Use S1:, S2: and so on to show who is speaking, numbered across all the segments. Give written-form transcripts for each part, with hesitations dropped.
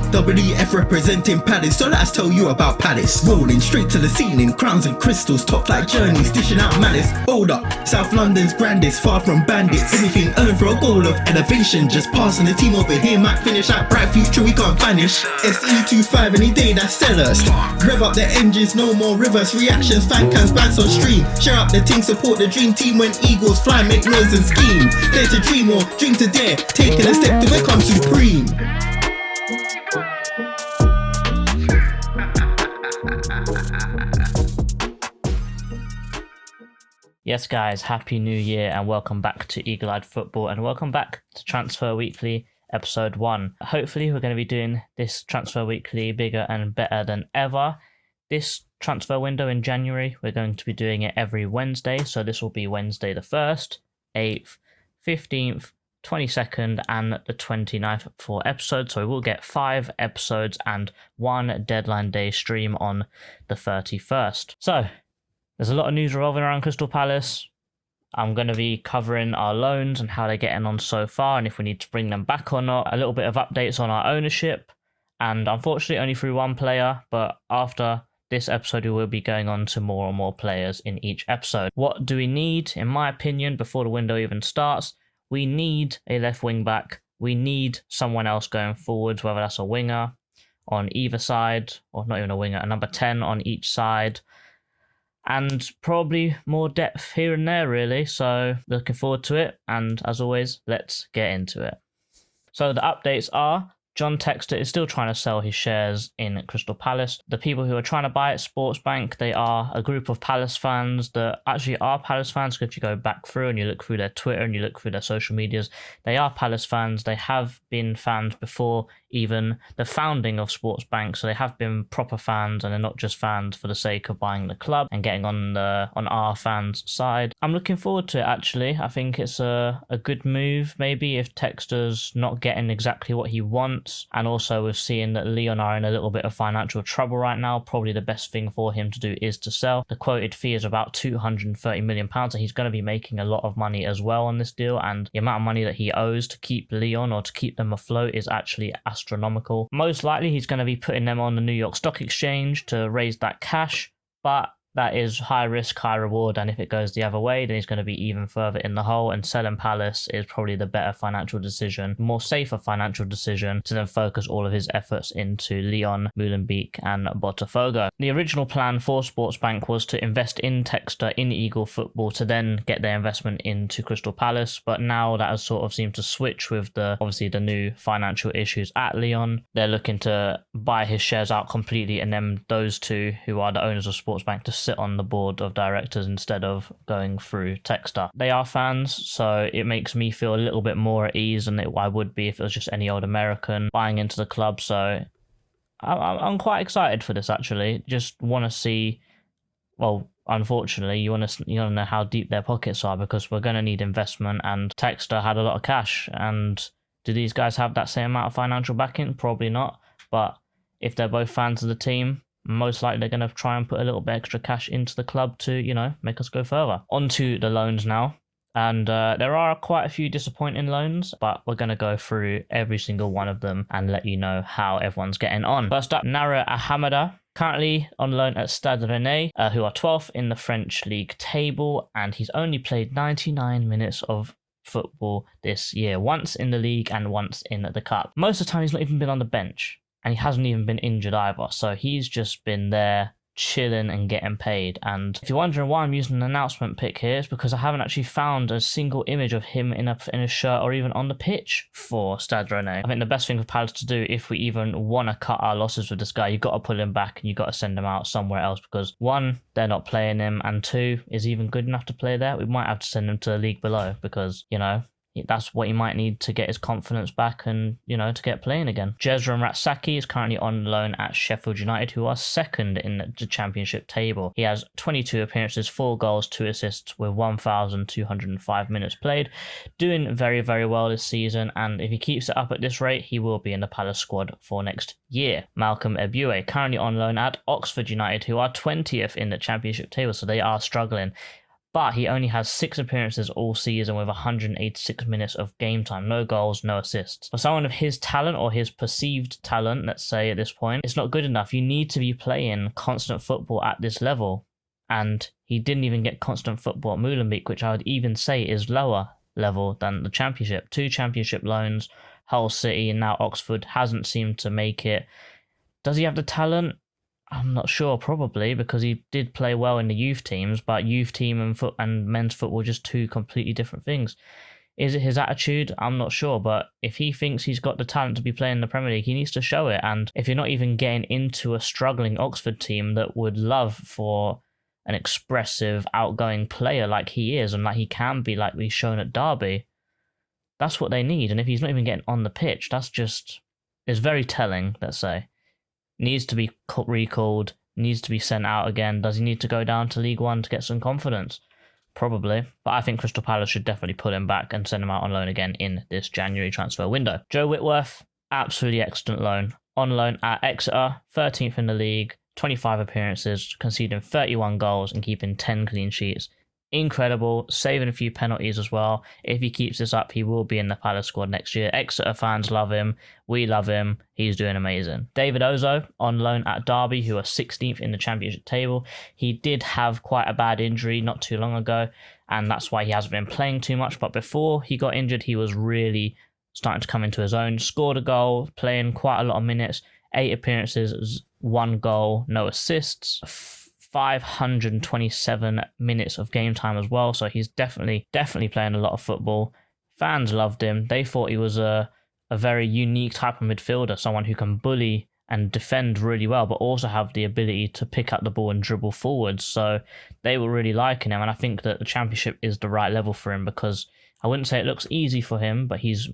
S1: WF representing Palace, so let's tell you about Palace. Rolling straight to the ceiling, crowns and crystals, top like journeys, dishing out malice. Hold up, South London's grandest, far from bandits. Anything earned for a goal of elevation, just passing the team over here might finish out. Bright future, we can't vanish. SE25 any day, that's sellers. Rev up the engines, no more reverse reactions. Fan cams, bands on stream. Share up the team, support the dream team when Eagles fly, make noise and scheme. Dare to dream or dream to dare, taking a step to become supreme.
S2: Yes guys, happy new year and welcome back to Eagle Eyed Football and welcome back to Transfer Weekly episode 1. Hopefully we're going to be doing this Transfer Weekly bigger and better than ever. This transfer window in January, we're going to be doing it every Wednesday, so this will be Wednesday the 1st, 8th, 15th, 22nd and the 29th for episodes, so we will get 5 episodes and 1 deadline day stream on the 31st. So there's a lot of news revolving around Crystal Palace. I'm going to be covering our loans and how they're getting on so far and if we need to bring them back or not. A little bit of updates on our ownership and unfortunately only through one player, but after this episode we will be going on to more and more players in each episode. What do we need? In my opinion, before the window even starts, we need a left wing back. We need someone else going forwards, whether that's a winger on either side, or not even a winger, a number 10 on each side. And probably more depth here and there, really. So looking forward to it. And as always, let's get into it. So the updates are John Textor is still trying to sell his shares in Crystal Palace. The people who are trying to buy it, Sportsbank, they are a group of Palace fans that actually are Palace fans. If you go back through and you look through their Twitter and you look through their social medias, they are Palace fans. They have been fans before even the founding of Sportsbank, so they have been proper fans and they're not just fans for the sake of buying the club and getting on our fans' side. I'm looking forward to it actually. I think it's a good move maybe if Textor's not getting exactly what he wants, and also with seeing that Lyon are in a little bit of financial trouble right now, probably the best thing for him to do is to sell. The quoted fee is about £230 million and he's going to be making a lot of money as well on this deal, and the amount of money that he owes to keep Lyon or to keep them afloat is actually astronomical. Most likely he's going to be putting them on the New York Stock Exchange to raise that cash, but that is high risk, high reward, and if it goes the other way, then he's going to be even further in the hole, and selling Palace is probably the better financial decision, more safer financial decision to then focus all of his efforts into Lyon, Molenbeek and Botafogo. The original plan for Sportsbank was to invest in Textor in Eagle Football to then get their investment into Crystal Palace, but now that has sort of seemed to switch with obviously the new financial issues at Lyon. They're looking to buy his shares out completely, and then those two who are the owners of Sportsbank to sit on the board of directors instead of going through Textor. They are fans, so it makes me feel a little bit more at ease than I would be if it was just any old American buying into the club. So I'm quite excited for this actually. Just want to see, well, unfortunately, you want to know how deep their pockets are, because we're going to need investment, and Textor had a lot of cash. And do these guys have that same amount of financial backing? Probably not. But if they're both fans of the team, most likely they're going to try and put a little bit extra cash into the club to, make us go further. On to the loans now. And there are quite a few disappointing loans, but we're going to go through every single one of them and let you know how everyone's getting on. First up, Nara Ahamada, currently on loan at Stade Rennais, who are 12th in the French league table, and he's only played 99 minutes of football this year, once in the league and once in the cup. Most of the time he's not even been on the bench. And he hasn't even been injured either. So he's just been there chilling and getting paid. And if you're wondering why I'm using an announcement pic here, it's because I haven't actually found a single image of him in a shirt or even on the pitch for Stade Rennais. I think the best thing for Palace to do, if we even want to cut our losses with this guy, you've got to pull him back and you've got to send him out somewhere else, because 1, they're not playing him, and 2, is he even good enough to play there? We might have to send him to the league below, because, that's what he might need to get his confidence back and, to get playing again. Jezran Ratsaki is currently on loan at Sheffield United, who are 2nd in the championship table. He has 22 appearances, 4 goals, 2 assists with 1,205 minutes played. Doing very, very well this season, and if he keeps it up at this rate, he will be in the Palace squad for next year. Malcolm Ebue, currently on loan at Oxford United, who are 20th in the championship table, so they are struggling. but he only has 6 appearances all season with 186 minutes of game time. No goals, no assists. For someone of his talent, or his perceived talent, let's say at this point, it's not good enough. You need to be playing constant football at this level. And he didn't even get constant football at Molenbeek, which I would even say is lower level than the Championship. 2 Championship loans, Hull City, and now Oxford, hasn't seemed to make it. Does he have the talent? I'm not sure, probably, because he did play well in the youth teams, but youth team and men's football are just 2 completely different things. Is it his attitude? I'm not sure, but if he thinks he's got the talent to be playing in the Premier League, he needs to show it. And if you're not even getting into a struggling Oxford team that would love for an expressive, outgoing player like he is and like he can be, like we've shown at Derby, that's what they need. And if he's not even getting on the pitch, it's very telling, let's say. Needs to be recalled, needs to be sent out again. Does he need to go down to League One to get some confidence? Probably. But I think Crystal Palace should definitely pull him back and send him out on loan again in this January transfer window. Joe Whitworth, absolutely excellent loan. On loan at Exeter, 13th in the league, 25 appearances, conceding 31 goals and keeping 10 clean sheets. Incredible, saving a few penalties as well. If he keeps this up, he will be in the Palace squad next year. Exeter fans love him. We love him. He's doing amazing. David Ozo, on loan at Derby, who are 16th in the Championship table. He did have quite a bad injury not too long ago, and that's why he hasn't been playing too much. But before he got injured, he was really starting to come into his own. Scored a goal, playing quite a lot of minutes. 8 appearances, 1 goal, no assists. 527 minutes of game time as well, so he's definitely playing a lot of football. Fans loved him. They thought he was a very unique type of midfielder, someone who can bully and defend really well, but also have the ability to pick up the ball and dribble forwards. So they were really liking him, and I think that the Championship is the right level for him, because I wouldn't say it looks easy for him, but he's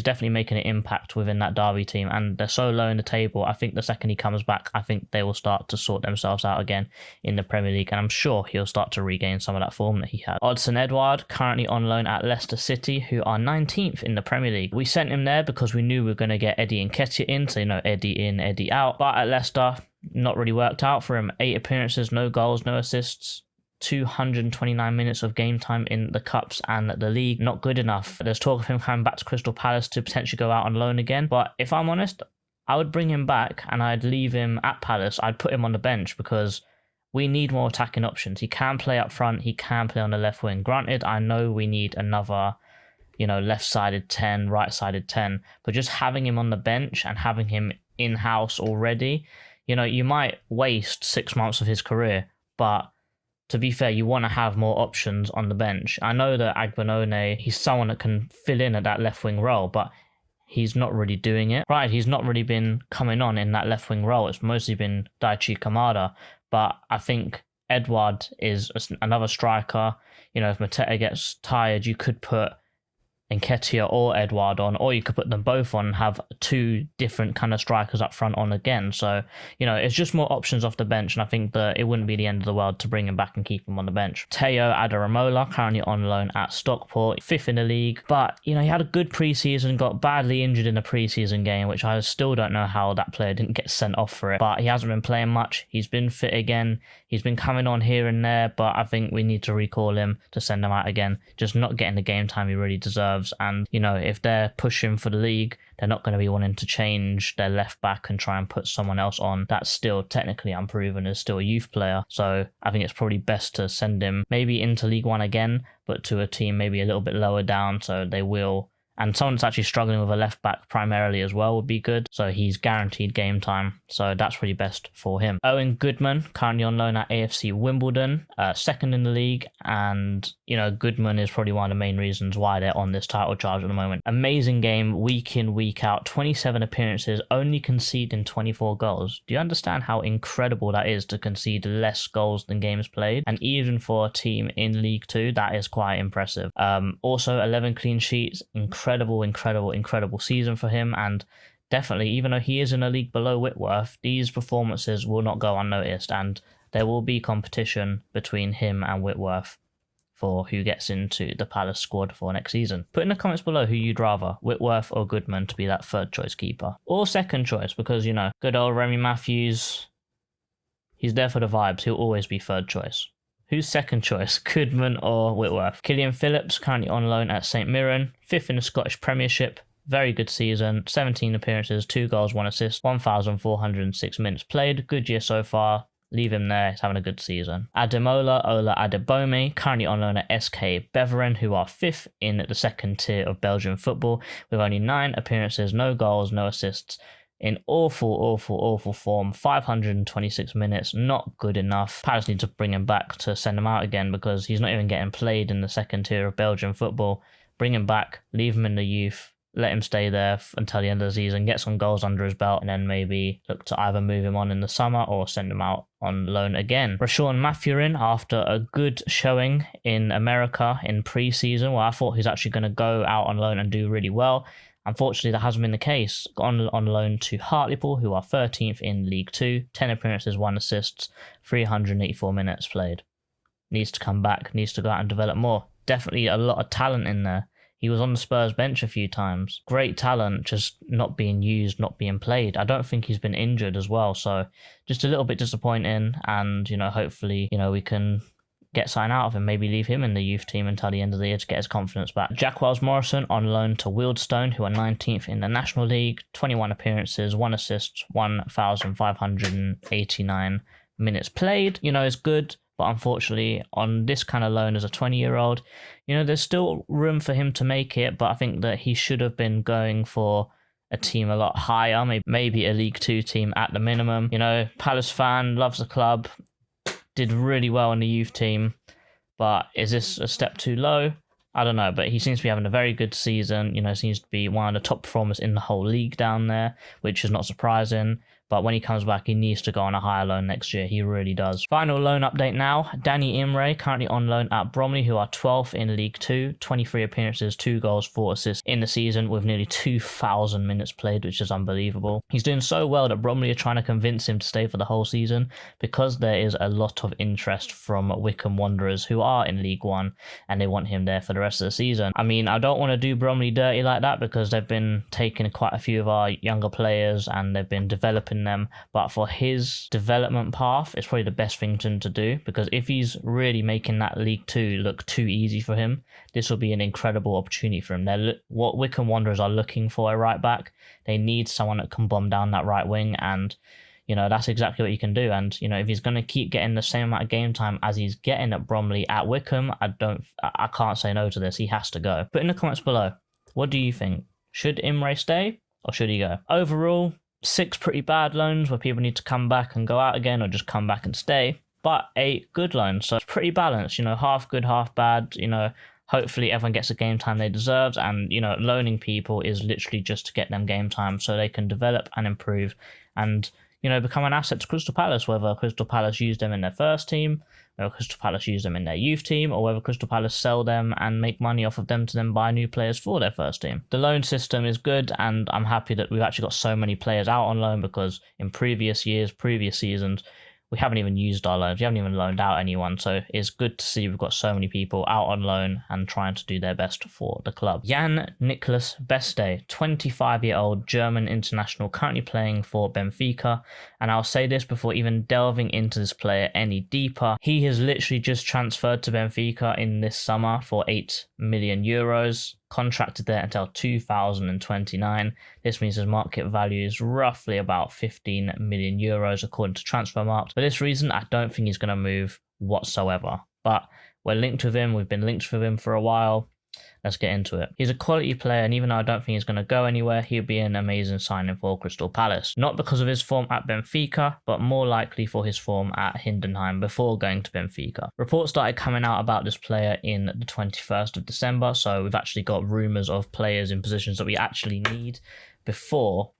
S2: definitely making an impact within that Derby team, and they're so low in the table. I think the second he comes back, I think they will start to sort themselves out again in the Premier League, and I'm sure he'll start to regain some of that form that he had. Odsonne Edouard, currently on loan at Leicester City, who are 19th in the Premier League. We sent him there because we knew we were going to get Eddie Nketiah in, so Eddie in, Eddie out. But at Leicester, not really worked out for him. 8 appearances, no goals, no assists. 229 minutes of game time in the Cups and the league. Not good enough. There's talk of him coming back to Crystal Palace to potentially go out on loan again. But if I'm honest, I would bring him back and I'd leave him at Palace. I'd put him on the bench because we need more attacking options. He can play up front. He can play on the left wing. Granted, I know we need another, left-sided 10, right-sided 10. But just having him on the bench and having him in-house already, you might waste 6 months of his career. But to be fair, you want to have more options on the bench. I know that Agbanone, he's someone that can fill in at that left wing role, but he's not really doing it. Right, he's not really been coming on in that left wing role. It's mostly been Daichi Kamada. But I think Edouard is another striker. If Mateta gets tired, you could put Nketiah or Edouard on, or you could put them both on and have 2 different kind of strikers up front on again. So, it's just more options off the bench, and I think that it wouldn't be the end of the world to bring him back and keep him on the bench. Teo Adaramola, currently on loan at Stockport, 5th in the league, but, he had a good preseason, got badly injured in a preseason game, which I still don't know how that player didn't get sent off for it, but he hasn't been playing much. He's been fit again. He's been coming on here and there, but I think we need to recall him to send him out again. Just not getting the game time he really deserves. And, if they're pushing for the league, they're not going to be wanting to change their left back and try and put someone else on. That's still technically unproven, is still a youth player. So I think it's probably best to send him maybe into League One again, but to a team maybe a little bit lower down, so they will. And someone that's actually struggling with a left back primarily as well would be good. So he's guaranteed game time. So that's really best for him. Owen Goodman, currently on loan at AFC Wimbledon, 2nd in the league. And, Goodman is probably one of the main reasons why they're on this title charge at the moment. Amazing game, week in, week out, 27 appearances, only conceding 24 goals. Do you understand how incredible that is to concede less goals than games played? And even for a team in League 2, that is quite impressive. Also, 11 clean sheets, incredible season for him, and definitely, even though he is in a league below Whitworth, these performances will not go unnoticed, and there will be competition between him and Whitworth for who gets into the Palace squad for next season. Put in the comments below who you'd rather, Whitworth or Goodman, to be that 3rd choice keeper, or 2nd choice, because good old Remy Matthews, he's there for the vibes. He'll always be 3rd choice. Who's second choice, Goodman or Whitworth? Killian Phillips, currently on loan at St Mirren, 5th in the Scottish Premiership. Very good season, 17 appearances, 2 goals, 1 assist, 1,406 minutes played. Good year so far. Leave him there, he's having a good season. Ademola Ola Adebome, currently on loan at SK Beveren, who are 5th in the second tier of Belgian football, with only 9 appearances, no goals, no assists. In awful form, 526 minutes, not good enough. Palace need to bring him back to send him out again because he's not even getting played in the second tier of Belgian football. Bring him back, leave him in the youth, let him stay there until the end of the season, get some goals under his belt, and then maybe look to either move him on in the summer or send him out on loan again. Rashawn Mathurin, after a good showing in America in pre-season, where I thought he's actually going to go out on loan and do really well. Unfortunately, that hasn't been the case. On loan to Hartlepool, who are 13th in League 2, 10 appearances, 1 assist, 384 minutes played. Needs to come back, needs to go out and develop more. Definitely a lot of talent in there. He was on the Spurs bench a few times. Great talent, just not being used, not being played. I don't think he's been injured as well, so just a little bit disappointing. And, hopefully, we can get something out of him, maybe leave him in the youth team until the end of the year to get his confidence back. Jack Wells Morrison on loan to Wealdstone, who are 19th in the National League, 21 appearances, 1 assist, 1,589 minutes played. Is good. But unfortunately, on this kind of loan as a 20-year-old, there's still room for him to make it. But I think that he should have been going for a team a lot higher, maybe a League 2 team at the minimum. Palace fan, loves the club, did really well in the youth team. But is this a step too low? I don't know, but he seems to be having a very good season. Seems to be one of the top performers in the whole league down there, which is not surprising. But when he comes back, he needs to go on a higher loan next year. He really does. Final loan update now. Danny Imre, currently on loan at Bromley, who are 12th in League 2. 23 appearances, 2 goals, 4 assists in the season with nearly 2,000 minutes played, which is unbelievable. He's doing so well that Bromley are trying to convince him to stay for the whole season because there is a lot of interest from Wycombe Wanderers, who are in League 1, and they want him there for the rest of the season. I don't want to do Bromley dirty like that because they've been taking quite a few of our younger players and they've been developing them, but for his development path, it's probably the best thing for him to do, because if he's really making that League 2 look too easy for him, this will be an incredible opportunity for him. What Wycombe Wanderers are looking for a right back, they need someone that can bomb down that right wing, and that's exactly what he can do. And if he's going to keep getting the same amount of game time as he's getting at Bromley at Wycombe, I can't say no to this. He has to go. Put in the comments below, what do you think? Should Imre stay or should he go? Overall, 6 pretty bad loans where people need to come back and go out again, or just come back and stay, but 8 good loans, so it's pretty balanced, half good, half bad. Hopefully everyone gets the game time they deserve, and loaning people is literally just to get them game time so they can develop and improve and become an asset to Crystal Palace, whether Crystal Palace use them in their first team, whether Crystal Palace use them in their youth team, or whether Crystal Palace sell them and make money off of them to then buy new players for their first team. The loan system is good, and I'm happy that we've actually got so many players out on loan, because in previous seasons, we haven't even used our loans. We haven't even loaned out anyone. So it's good to see we've got so many people out on loan and trying to do their best for the club. Jan-Niklas Beste, 25-year-old German international, currently playing for Benfica. And I'll say this before even delving into this player any deeper. He has literally just transferred to Benfica in this summer for 8 million euros. Contracted there until 2029. This means his market value is roughly about 15 million euros according to Transfermarkt. For this reason, I don't think he's going to move whatsoever. But we're linked with him. We've been linked with him for a while. Let's get into it. He's a quality player, and even though I don't think he's going to go anywhere, he'll be an amazing signing for Crystal Palace. Not because of his form at Benfica, but more likely for his form at Hindenheim before going to Benfica. Reports started coming out about this player in the 21st of December, so we've actually got rumours of players in positions that we actually need before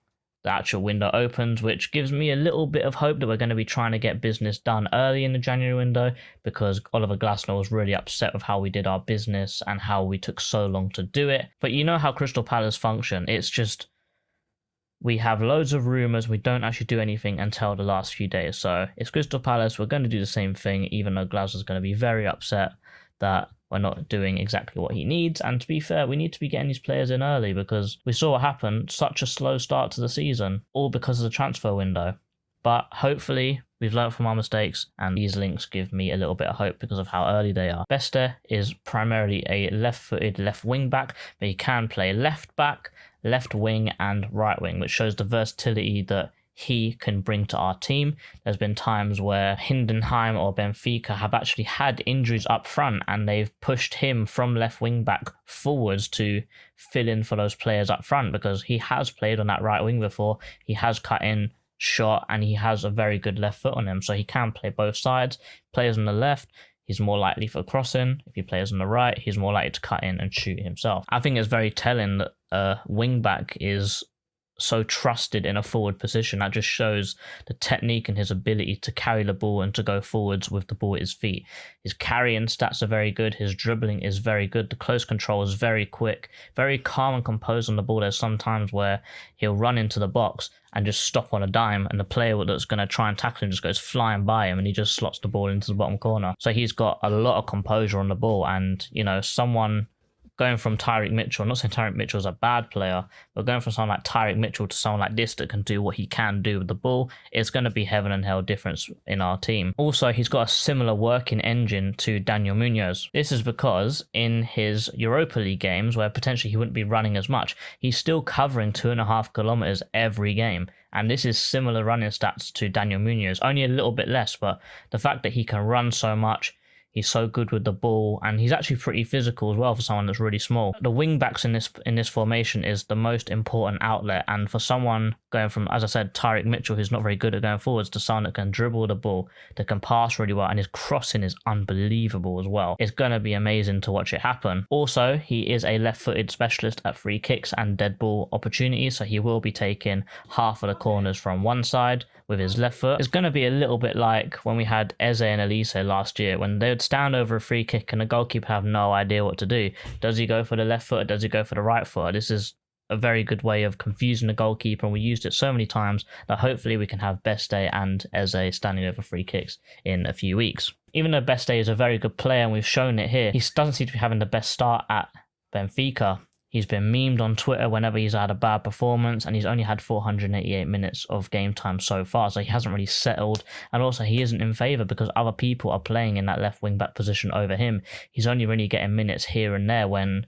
S2: the actual window opens, which gives me a little bit of hope that we're going to be trying to get business done early in the January window, because Oliver Glasner was really upset with how we did our business and how we took so long to do it. But you know how Crystal Palace function. It's just, we have loads of rumours, we don't actually do anything until the last few days. So it's Crystal Palace, we're going to do the same thing, even though Glasner's going to be very upset that we're not doing exactly what he needs. And to be fair, we need to be getting these players in early, because we saw what happened, such a slow start to the season, all because of the transfer window. But hopefully we've learned from our mistakes, and these links give me a little bit of hope because of how early they are. Beste is primarily a left-footed left wing back, but he can play left back, left wing and right wing, which shows the versatility that he can bring to our team. There's been times where Hindenheim or Benfica have actually had injuries up front, and they've pushed him from left wing back forwards to fill in for those players up front, because he has played on that right wing before. He has cut in, shot, and he has a very good left foot on him, so he can play both sides. Players on the left, he's more likely for crossing. If he plays on the right, he's more likely to cut in and shoot himself. I think it's very telling that a wing back is so trusted in a forward position. That just shows the technique and his ability to carry the ball and to go forwards with the ball at his feet. His carrying stats are very good. His dribbling is very good. The close control is very quick, very calm and composed on the ball. There's some times where he'll run into the box and just stop on a dime, and the player that's going to try and tackle him just goes flying by him, and he just slots the ball into the bottom corner. So he's got a lot of composure on the ball, and someone going from Tyreek Mitchell, I'm not saying Tyreek Mitchell's a bad player, but going from someone like Tyreek Mitchell to someone like this that can do what he can do with the ball, it's going to be heaven and hell difference in our team. Also, he's got a similar working engine to Daniel Munoz. This is because in his Europa League games, where potentially he wouldn't be running as much, he's still covering 2.5 kilometers every game. And this is similar running stats to Daniel Munoz, only a little bit less, but the fact that he can run so much, he's so good with the ball, and he's actually pretty physical as well for someone that's really small. The wing backs in this formation is the most important outlet, and for someone going from, as I said, Tyreek Mitchell, who's not very good at going forwards, to someone that can dribble the ball, that can pass really well, and his crossing is unbelievable as well. It's going to be amazing to watch it happen. Also, he is a left-footed specialist at free kicks and dead ball opportunities, so he will be taking half of the corners from one side with his left foot. It's going to be a little bit like when we had Eze and Elise last year, when they would stand over a free kick and the goalkeeper have no idea what to do. Does he go for the left foot or does he go for the right foot? This is a very good way of confusing the goalkeeper, and we used it so many times that hopefully we can have Beste and Eze standing over free kicks in a few weeks. Even though Beste is a very good player, and we've shown it here, he doesn't seem to be having the best start at Benfica. He's been memed on Twitter whenever he's had a bad performance, and he's only had 488 minutes of game time so far, so he hasn't really settled. And also, he isn't in favour because other people are playing in that left wing back position over him. He's only really getting minutes here and there when,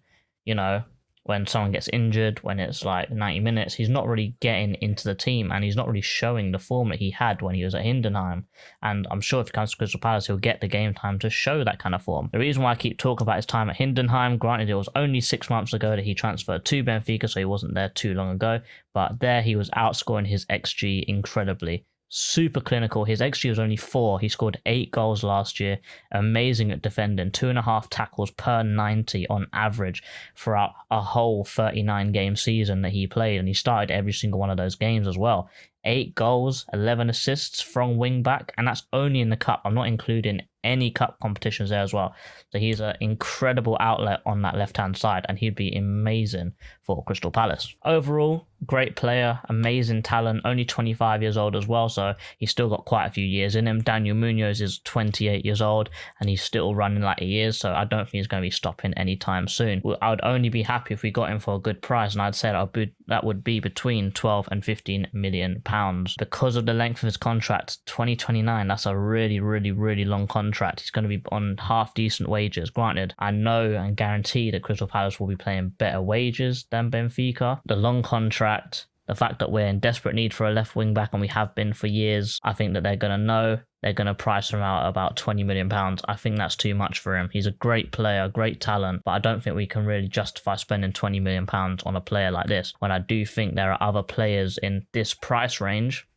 S2: when someone gets injured, when it's like 90 minutes. He's not really getting into the team, and he's not really showing the form that he had when he was at Hindenheim. And I'm sure if he comes to Crystal Palace, he'll get the game time to show that kind of form. The reason why I keep talking about his time at Hindenheim, granted it was only 6 months ago that he transferred to Benfica, so he wasn't there too long ago, but there he was outscoring his XG incredibly. Super clinical. His XG was only 4. He scored 8 goals last year. Amazing at defending. 2.5 tackles per 90 on average throughout a whole 39 game season that he played, and he started every single one of those games as well. 8 goals, 11 assists from wing back, and that's only in the cup. I'm not including any cup competitions there as well. So he's an incredible outlet on that left-hand side, and he'd be amazing for Crystal Palace. Overall, great player, amazing talent, only 25 years old as well, so he's still got quite a few years in him. Daniel Munoz is 28 years old, and he's still running like he is, so I don't think he's going to be stopping anytime soon. I would only be happy if we got him for a good price, and I'd say that would be between 12 and 15 million pounds. Because of the length of his contract, 2029, that's a really, really, really long contract. He's going to be on half decent wages. Granted, I know and guarantee that Crystal Palace will be playing better wages than Benfica. The long contract, the fact that we're in desperate need for a left wing back, and we have been for years, I think that they're going to know. They're going to price him out at about £20 million. I think that's too much for him. He's a great player, great talent, but I don't think we can really justify spending £20 million on a player like this, when I do think there are other players in this price range,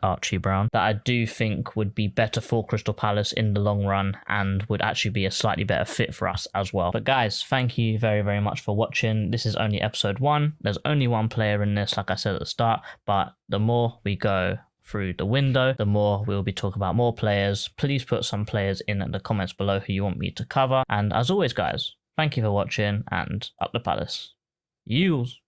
S2: Archie Brown, that I do think would be better for Crystal Palace in the long run and would actually be a slightly better fit for us as well. But guys, thank you very, very much for watching. This is only episode 1. There's only one player in this, like I said at the start, but the more we go through the window, the more we'll be talking about more players. Please put some players in the comments below who you want me to cover. And as always, guys, thank you for watching, and up the Palace. Yous.